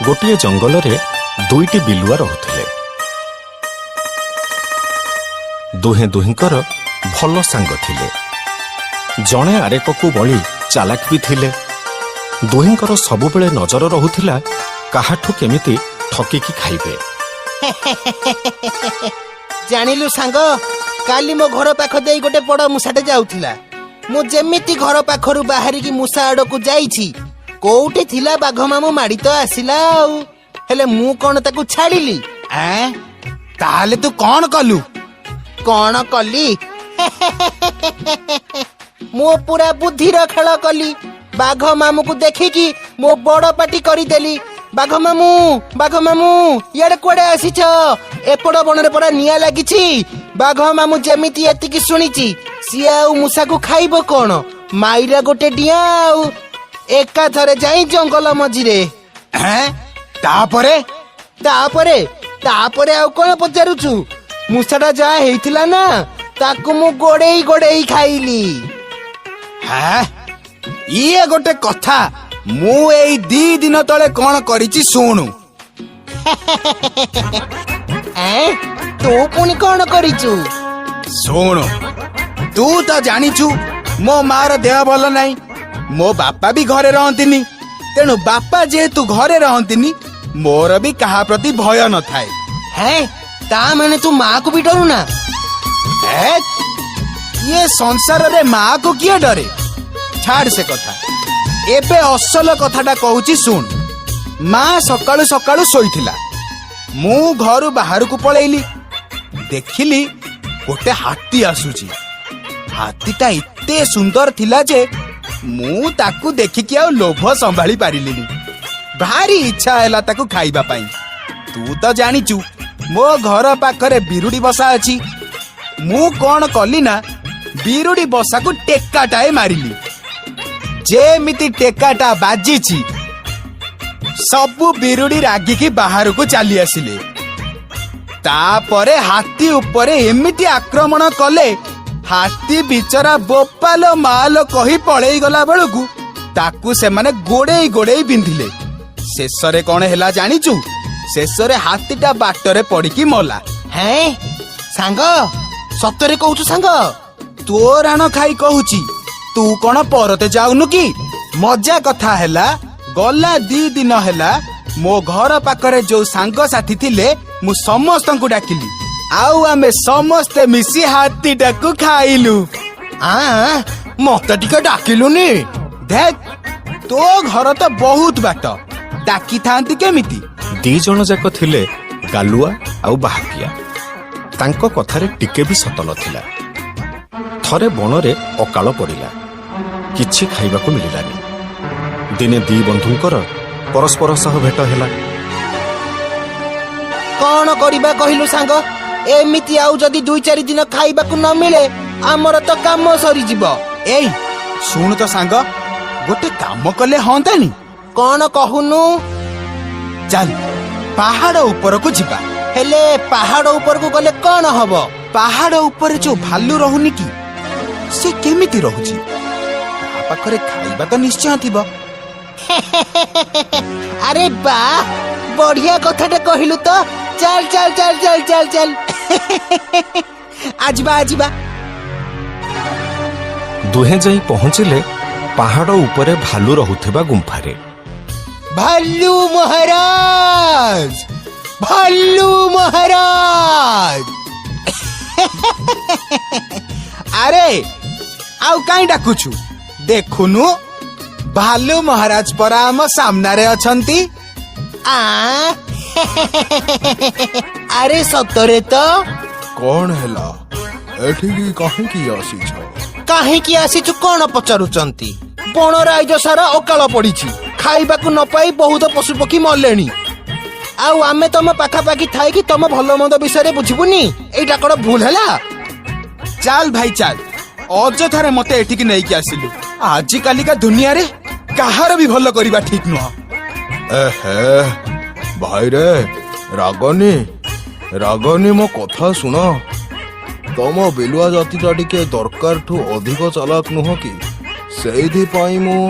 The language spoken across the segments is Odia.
ଗୋଟିଏ ଜଙ୍ଗଲରେ ଦୁଇଟି ବିଲୁଆ ରହୁଥିଲେ। ଦୁହେଁ ଦୁହିଁଙ୍କର ଭଲ ସାଙ୍ଗ ଥିଲେ। ଜଣେ ଆରେକକୁ ବଳି ଚାଲାକ ବି ଥିଲେ। ଦୁହିଁଙ୍କର ସବୁବେଳେ ନଜର ରହୁଥିଲା କାହାଠୁ କେମିତି ଠକିକି ଖାଇବେ। ଜାଣିଲୁ ସାଙ୍ଗ, କାଲି ମୋ ଘର ପାଖ ଦେଇ ଗୋଟେ ବଡ ମୂଷାଟେ ଯାଉଥିଲା। ମୁଁ ଯେମିତି ଘର ପାଖରୁ ବାହାରିକି ମୂଷା ଆଡକୁ ଯାଇଛି, କୋଉଠି ଥିଲା ବାଘ ମାମୁଁ ମାଡି ତ ଆସିଲା ଆଉ। ହେଲେ ମୁଁ କଣ ତାକୁ ଛାଡିଲି? ତାହେଲେ ତୁ କଣ କଲୁ? କଣ କଲି? ମୁଁ ପୁରା ବୁଦ୍ଧିର ଖେଳ କଲି। ବାଘ ମାମୁଁକୁ ଦେଖିକି ମୁଁ ବଡ ପାଟି କରିଦେଲି, ବାଘ ମାମୁଁ ଇଆଡେ କୁଆଡେ ଆସିଛ? ଏପଟ ବଣରେ ପରା ନିଆଁ ଲାଗିଛି। ବାଘ ମାମୁଁ ଯେମିତି ଏତିକି ଶୁଣିଛି, ସିଏ ଆଉ ମୂଷାକୁ ଖାଇବ କଣ? ମାଇରା ଗୋଟେ ଡିଆଁ ଆଉ ଏକାଥରେ ଯାଇ ଜଙ୍ଗଲ ମଝିରେ। ତାପରେ ଆଉ କଣ ପଚାରୁଛୁ? ମୂଷାଟା ଯାହା ହେଇଥିଲା ନା, ତାକୁ ମୁଁ ଗୋଡେଇ ଖାଇଲି। ଇଏ ଗୋଟେ କଥା। ମୁଁ ଏଇ 2 ଦିନ ତଳେ କଣ କରିଛି ଶୁଣୁ। ତୁ ପୁଣି କଣ କରିଛୁ? ଶୁଣୁ, ତୁ ତ ଜାଣିଛୁ ମୋ ମାର ଦେହ ଭଲ ନାହିଁ। ମୋ ବାପା ବି ଘରେ ରହନ୍ତିନି। ତେଣୁ ବାପା ଯେହେତୁ ଘରେ ରହନ୍ତିନି, ମୋର ବି କାହା ପ୍ରତି ଭୟ ନଥାଏ। ତା ମାନେ ତୁ ମାକୁ ବି ଡରୁ ନା? ଇଏ ସଂସାରରେ ମାକୁ କିଏ ଡରେ? ଛାଡ ସେ କଥା। ଏବେ ଅସଲ କଥାଟା କହୁଛି ଶୁଣ। ମା ସକାଳୁ ସକାଳୁ ଶୋଇଥିଲା। ମୁଁ ଘରୁ ବାହାରକୁ ପଳେଇଲି। ଦେଖିଲି ଗୋଟେ ହାତୀ ଆସୁଛି। ହାତୀଟା ଏତେ ସୁନ୍ଦର ଥିଲା ଯେ ମୁଁ ତାକୁ ଦେଖିକି ଆଉ ଲୋଭ ସମ୍ଭାଳି ପାରିଲିନି। ଭାରି ଇଚ୍ଛା ହେଲା ତାକୁ ଖାଇବା ପାଇଁ। ତୁ ତ ଜାଣିଛୁ ମୋ ଘର ପାଖରେ ବିରୁଡି ବସା ଅଛି। ମୁଁ କଣ କଲି ନା, ବିରୁଡି ବସାକୁ ଟେକାଟାଏ ମାରିଲି। ଯେମିତି ଟେକାଟା ବାଜିଛି, ସବୁ ବିରୁଡି ରାଗିକି ବାହାରକୁ ଚାଲି ଆସିଲେ। ତାପରେ ହାତୀ ଉପରେ ଏମିତି ଆକ୍ରମଣ କଲେ, ହାତୀ ବିଚରା ବୋପାଲ ମାଲ କହି ପଳେଇ ଗଲା ବେଳକୁ ତାକୁ ସେମାନେ ଗୋଡେଇ ବିନ୍ଧିଲେ। ଶେଷରେ କଣ ହେଲା ଜାଣିଛୁ? ଶେଷରେ ହାତୀଟା ବାଟରେ ପଡିକି ମଲା। ସାଙ୍ଗ, ସତରେ କହୁଛୁ ସାଙ୍ଗ? ତୋ ରାଣ ଖାଇ କହୁଛି। ତୁ କଣ ପରତେ ଯାଉନୁ କି? ମଜା କଥା ହେଲା, ଗଲା 2 ଦିନ ହେଲା ମୋ ଘର ପାଖରେ ଯୋଉ ସାଙ୍ଗସାଥୀ ଥିଲେ, ମୁଁ ସମସ୍ତଙ୍କୁ ଡାକିଲି। ଆଉ ଆମେ ସମସ୍ତେ ମିଶି ହାତୀଟାକୁ ଖାଇଲୁ। ମତେ ଟିକେ ଡାକିଲୁନି? ଦେଖ, ତୋ ଘର ତ ବହୁତ ବାଟ, ଡାକିଥାନ୍ତି କେମିତି? 2 ଜଣ ଯାକ ଥିଲେ ଗାଲୁଆ ଆଉ ବାହାପିଆ। ତାଙ୍କ କଥାରେ ଟିକେ ବି ସତ ନଥିଲା। ଥରେ ବଣରେ ଅକାଳ ପଡ଼ିଲା। କିଛି ଖାଇବାକୁ ମିଳିଲାନି। ଦିନେ 2 ବନ୍ଧୁଙ୍କର ପରସ୍ପର ସହ ଭେଟ ହେଲା। କଣ କରିବା କହିଲୁ ସାଙ୍ଗ? ଏମିତି ଆଉ ଯଦି 2-4 ଦିନ ଖାଇବାକୁ ନ ମିଳେ, ଆମର ତ କାମ ସରିଯିବ। ଏଇ ଶୁଣୁ ତ ସାଙ୍ଗ, ଗୋଟେ କାମ କଲେ ହଅନ୍ତାନି? କଣ କହୁନୁ? ଚାଲ ପାହାଡ ଉପରକୁ ଯିବା। ହେଲେ ପାହାଡ ଉପରକୁ ଗଲେ କଣ ହବ? ପାହାଡ ଉପରେ ଯୋଉ ଭାଲୁ ରହୁନି କି, ସେ କେମିତି ରହୁଛି? ତା ପାଖରେ ଖାଇବା ତ ନିଶ୍ଚୟ ଥିବ। ଆରେ ବା, ବଢିଆ କଥାଟା କହିଲୁ ତ। ଚାଲ। ଆଜିବା। ଦୁହେଁ ଯାଇ ପହଞ୍ଚିଲେ ପାହାଡ ଉପରେ ଭାଲୁ ରହୁଥିବା ଗୁମ୍ଫାରେ। ଭାଲୁ ମହାରାଜ! ଆରେ ଆଉ କାଇଁ ଡାକୁଛୁ? ଦେଖୁନୁ, ଭାଲୁ ମହାରାଜ ପରା ଆମ ସାମ୍ନାରେ ଅଛନ୍ତି। ଆରେ ସତରେ ତ? କଣ ହେଲା? ଏଠିକି କାହିଁକି ଆସିଛ? କାହିଁକି ଆସିଛୁ କଣ ପଚାରୁଛନ୍ତି? ବଣ ରାଇଜ ସାରା ଅକାଳ ପଡିଛି। ଖାଇବାକୁ ନ ପାଇ ବହୁତ ପଶୁପକ୍ଷୀ ମଲେଣି। ଆଉ ଆମେ ତମ ପାଖାପାଖି ଥାଇକି ତମ ଭଲ ମନ୍ଦ ବିଷୟରେ ବୁଝିବୁନି? ଏଇଟା କଣ ଭୁଲ ହେଲା? ଚାଲ ଭାଇ ଚାଲ, ଅଯଥାରେ ମତେ ଏଠିକି ନେଇକି ଆସିଲୁ। ଆଜି କାଲିକା ଦୁନିଆରେ କାହାର ବି ଭଲ କରିବା ଠିକ ନୁହଁ। ଭାଇରେ, ରାଗନି ମୋ କଥା ଶୁଣ। ତମ ବିଲୁଆ ଜାତିଟା ଟିକେ ଦରକାରଠୁ ଅଧିକ ଚାଲାକ ନୁହଁ କି? ସେଇଥିପାଇଁ ମୁଁ।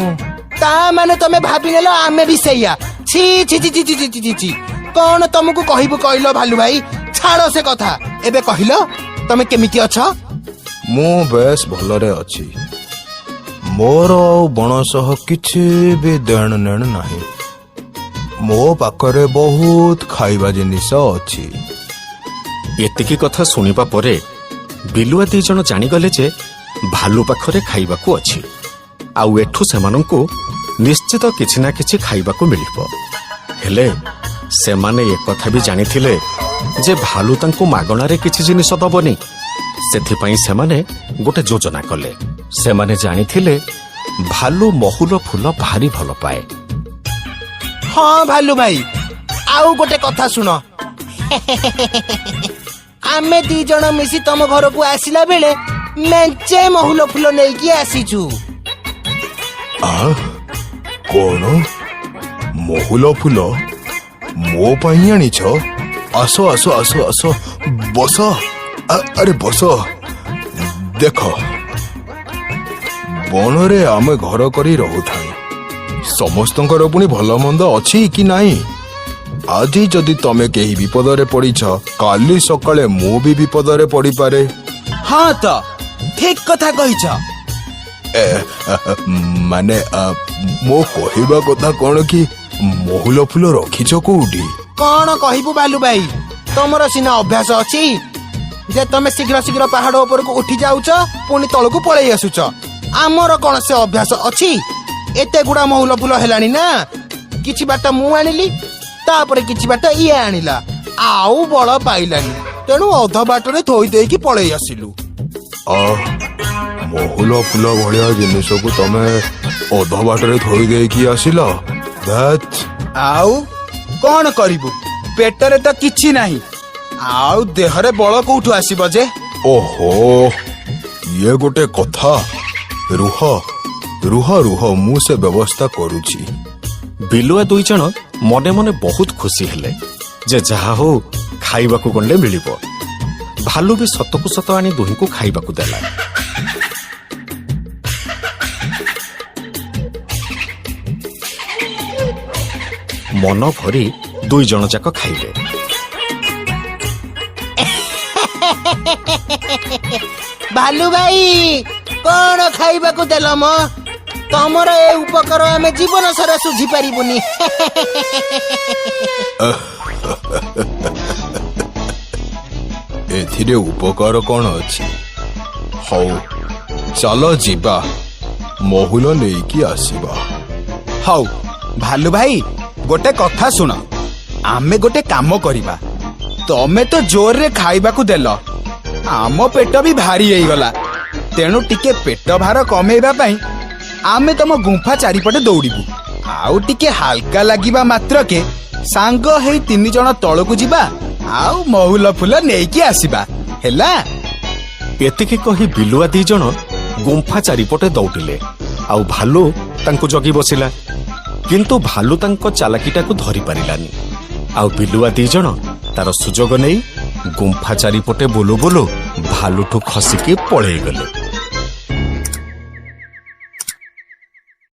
ତା ମାନେ ତମେ ଭାବିନେଲ ଆମେ ବି ସେଇଆ। ছি ছি ছি ছি ছি ছি ছি ছি ছি କଣ ତମକୁ କହିବୁ କହିଲ ଭାଲୁ ଭାଇ ଛାଡ ସେ କଥା ଏବେ କହିଲ ତମେ କେମିତି ଅଛ ମୁଁ ବେଶ ଭଲରେ ଅଛି। ମୋର ଆଉ ବଣ ସହ କିଛି ବି ଦେଣ ନେଣ ନାହିଁ। ମୋ ପାଖରେ ବହୁତ ଖାଇବା ଜିନିଷ ଅଛି। ଏତିକି କଥା ଶୁଣିବା ପରେ ବିଲୁଆ ଦି ଜଣ ଜାଣିଗଲେ ଯେ ଭାଲୁ ପାଖରେ ଖାଇବାକୁ ଅଛି ଆଉ ଏଠୁ ସେମାନଙ୍କୁ ନିଶ୍ଚିତ କିଛି ନା କିଛି ଖାଇବାକୁ ମିଳିବ। ହେଲେ ସେମାନେ ଏକଥା ବି ଜାଣିଥିଲେ ଯେ ଭାଲୁ ତାଙ୍କୁ ମାଗଣାରେ କିଛି ଜିନିଷ ଦବନି। ସେଥିପାଇଁ ସେମାନେ ଗୋଟେ ଯୋଜନା କଲେ। ସେମାନେ ଜାଣିଥିଲେ ଭାଲୁ ମହୁଲ ଫୁଲ ଭାରି ଭଲ ପାଏ। ହଁ ଭାଲୁ ଭାଇ ଆଉ ଗୋଟେ କଥା ଶୁଣ ଆମେ ଦି ଜଣ ମିଶି ତମ ଘରକୁ ଆସିଲା ବେଳେ ମେଞ୍ଚେ ମହୁଲ ଫୁଲ ନେଇକି ଆସିଛୁ। କଣ ମହୁଲ ଫୁଲ ମୋ ପାଇଁ ଆଣିଛ? ଆସ ଆସ ଆସ ଆସ ବସ। ଆରେ ବସ। ଦେଖ ବଣରେ ଆମେ ଘର କରି ରହୁଥାଉ। ସମସ୍ତଙ୍କର ପୁଣି ଭଲ ମନ୍ଦ ଅଛି କି ନାହିଁ? ଆଜି ଯଦି ତମେ କେହି ବିପଦରେ ପଡ଼ିଛ କାଲି ସକାଳେ ମୁଁ ବି ବିପଦରେ ପଡ଼ିପାରେ। ହଁ ତ ଠିକ କଥା କହିଛ। ମାନେ ମୋ କହିବା କଥା କଣ କି ମହୁଲ ଫୁଲ ରଖିଛ କୋଉଠି? କଣ କହିବୁ ବାଲୁ ଭାଇ ତମର ସିନା ଅଭ୍ୟାସ ଅଛି ଯେ ତମେ ଶୀଘ୍ର ଶୀଘ୍ର ପାହାଡ ଉପରକୁ ଉଠି ଯାଉଛ ପୁଣି ତଳକୁ ପଳେଇ ଆସୁଛ। ଆମର କଣ ସେ ଅଭ୍ୟାସ ଅଛି? ଏତେ ଗୁଡା ମହୁଲ ଫୁଲ ହେଲାଣି ନା କିଛି ବାଟ ମୁଁ ଆଣିଲି ତାପରେ କିଛି ବାଟ ଇଏ ଆଣିଲା ଆଉ ବଳ ପାଇଲାନି ତେଣୁ ଅଧ ବାଟରେ ଥୋଇ ଦେଇକି ପଳେଇ ଆସିଲୁ। ମହୁଲ ଫୁଲ ଭଳିଆ ଜିନିଷକୁ ତମେ ଅଧ ବାଟରେ ଥୋଇ ଦେଇକି ଆସିଲ? ଆଉ କଣ କରିବୁ? ପେଟରେ ତ କିଛି ନାହିଁ ଆଉ ଦେହରେ ବଳ କୋଉଠୁ ଆସିବ ଯେ? ଓହୋ ଇଏ ଗୋଟେ କଥା। ରୁହ ରୁହ ରୁହ ମୁଁ ସେ ବ୍ୟବସ୍ଥା କରୁଛି। ବିଲୁଆ ଦୁଇ ଜଣ ମନେ ମନେ ବହୁତ ଖୁସି ହେଲେ ଯେ ଯାହା ହଉ ଖାଇବାକୁ ଗଣ୍ଡେ ମିଳିବ। ଭାଲୁ ବି ସତକୁ ସତ ଆଣି ଦୁହିଁଙ୍କୁ ଖାଇବାକୁ ଦେଲା। ମନ ଭରି ଦୁଇ ଜଣ ଯାକ ଖାଇଲେ। ଭାଲୁ ଭାଇ କଣ ଖାଇବାକୁ ଦେଲ ମ? ତମର ଏ ଉପକାର ଆମେ ଜୀବନ ସାରା ସୁଝି ପାରିବୁନି। ଏଥିରେ ଉପକାର କଣ ଅଛି? ହଉ ଚାଲ ଯିବା ମହୁଲ ନେଇକି ଆସିବା। ହଉ ଭାଲୁ ଭାଇ ଗୋଟେ କଥା ଶୁଣ। ଆମେ ଗୋଟେ କାମ କରିବା। ତମେ ତ ଜୋରରେ ଖାଇବାକୁ ଦେଲ ଆମ ପେଟ ବି ଭାରି ହେଇଗଲା ତେଣୁ ଟିକେ ପେଟ ଭାର କମେଇବା ପାଇଁ ଆମେ ତମ ଗୁମ୍ଫା ଚାରିପଟେ ଦୌଡ଼ିବୁ। ଆଉ ଟିକେ ହାଲକା ଲାଗିବା ମାତ୍ରକେ ସାଙ୍ଗ ହେଇ 3 ଜଣ ତଳକୁ ଯିବା ଆଉ ମହୁଲ ଫୁଲ ନେଇକି ଆସିବା ହେଲା। ଏତିକି କହି ବିଲୁଆ ଦି ଜଣ ଗୁମ୍ଫା ଚାରିପଟେ ଦୌଡ଼ିଲେ ଆଉ ଭାଲୁ ତାଙ୍କୁ ଜଗି ବସିଲା। କିନ୍ତୁ ଭାଲୁ ତାଙ୍କ ଚାଲାକିଟାକୁ ଧରି ପାରିଲାନି ଆଉ ବିଲୁଆ ଦି ଜଣ ତାର ସୁଯୋଗ ନେଇ ଗୁମ୍ଫା ଚାରିପଟେ ବୁଲୁ ବୁଲୁ ଭାଲୁଠୁ ଖସିକି ପଳେଇଗଲେ।